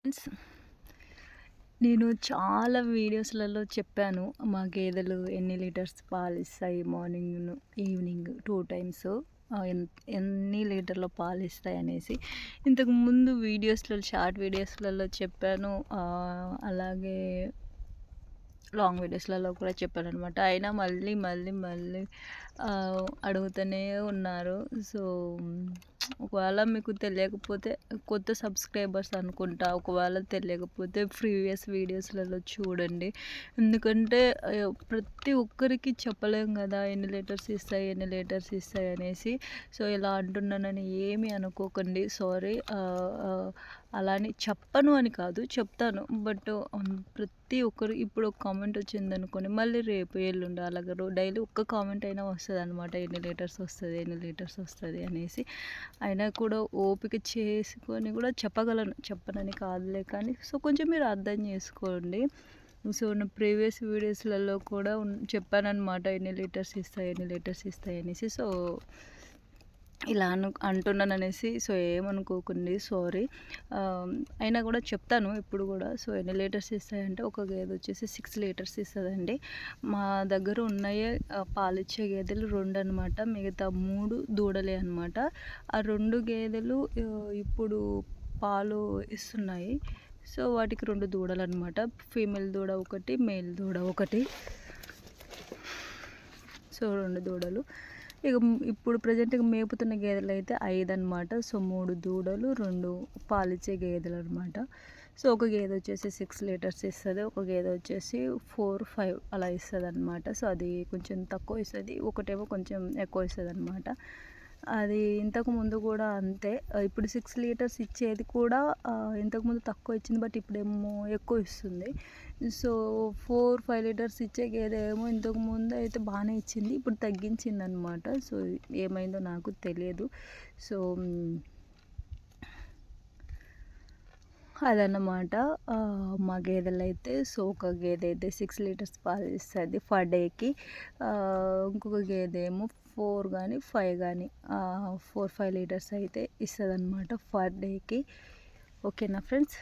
Friends, నేను చాలా వీడియోస్లలో చెప్పాను మా గేదెలు ఎన్ని లీటర్స్ పాలిస్తాయి మార్నింగ్ ఈవినింగ్ 2 టైమ్స్ ఎన్ని లీటర్ల పాలిస్తాయి అనేసి ఇంతకుముందు వీడియోస్లో షార్ట్ వీడియోస్లలో చెప్పాను. అలాగే లాంగ్ వీడియోస్లలో కూడా చెప్పాననమాట. అయినా మళ్ళీ మళ్ళీ మళ్ళీ అడుగుతూనే ఉన్నారు. సో ఒకవేళ మీకు తెలియకపోతే కొత్త సబ్స్క్రైబర్స్ అనుకుంటా, ఒకవేళ తెలియకపోతే ప్రీవియస్ వీడియోస్లలో చూడండి. ఎందుకంటే ప్రతి ఒక్కరికి చెప్పలేం కదా ఎన్ని లీటర్స్ ఇస్తాయి, ఎన్ని లీటర్స్ ఇస్తాయి అనేసి. సో ఇలా అంటున్నానని ఏమీ అనుకోకండి, సారీ. అలానే చెప్పను అని కాదు, చెప్తాను. బట్ ప్రతి ఒక్కరు ఇప్పుడు ఒక కామెంట్ వచ్చిందనుకోండి, మళ్ళీ రేపు ఎల్లుండి అలాగే డైలీ ఒక్క కామెంట్ అయినా వస్తుంది అనమాట, ఎన్ని లీటర్స్ వస్తుంది, ఎన్ని లీటర్స్ వస్తుంది అనేసి. అయినా కూడా ఓపిక చేసుకొని కూడా చెప్పగలను, చెప్పనని కాదులే కానీ. సో కొంచెం మీరు అర్థం చేసుకోండి. సో నా ప్రీవియస్ వీడియోస్లలో కూడా చెప్పానన్నమాట, ఎన్ని లీటర్స్ ఇస్తాయి, ఎన్ని లీటర్స్ ఇస్తాయి అనేసి. సో ఇలా అంటున్నాను అనేసి సో ఏమనుకోకండి, సారీ. అయినా కూడా చెప్తాను ఇప్పుడు కూడా. సో ఎన్ని లీటర్స్ ఇస్తాయంటే, ఒక గేదె వచ్చేసి 6 లీటర్స్ ఇస్తుందండి. మా దగ్గర ఉన్నాయి పాలిచ్చే గేదెలు 2 అనమాట, మిగతా 3 దూడలే అనమాట. ఆ 2 గేదెలు ఇప్పుడు పాలు ఇస్తున్నాయి. సో వాటికి 2 దూడలు అనమాట, ఫీమేల్ దూడ ఒకటి, మేల్ దూడ ఒకటి. సో 2 దూడలు. ఇక ఇప్పుడు ప్రజెంట్గా మేపుతున్న గేదెలు అయితే 5 అనమాట. సో 3 దూడలు, 2 పాలిచ్చే గేదెలు అనమాట. సో ఒక గేదె వచ్చేసి 6 లీటర్స్ ఇస్తుంది, ఒక గేదె వచ్చేసి 4, 5 అలా ఇస్తుంది అనమాట. సో అది కొంచెం తక్కువ ఇస్తుంది, ఒకటేమో కొంచెం ఎక్కువ ఇస్తుంది అనమాట. అది ఇంతకుముందు కూడా అంతే. ఇప్పుడు 6 లీటర్స్ ఇచ్చేది కూడా ఇంతకుముందు తక్కువ ఇచ్చింది, బట్ ఇప్పుడేమో ఎక్కువ ఇస్తుంది. సో 4, 5 లీటర్స్ ఇచ్చే గేదె ఏమో ఇంతకుముందు అయితే బాగానే ఇచ్చింది, ఇప్పుడు తగ్గించింది అనమాట. సో ఏమైందో నాకు తెలియదు. సో అదన్నమాట మా గేదెలు అయితే. సో ఒక గేదె అయితే 6 లీటర్స్ పాలు ఇస్తుంది పర్ డేకి. ఇంకొక గేదె ఏమో 4 కానీ 5 కానీ 4, 5 లీటర్స్ అయితే ఇస్తుంది అనమాట పర్ డేకి. ఓకేనా ఫ్రెండ్స్.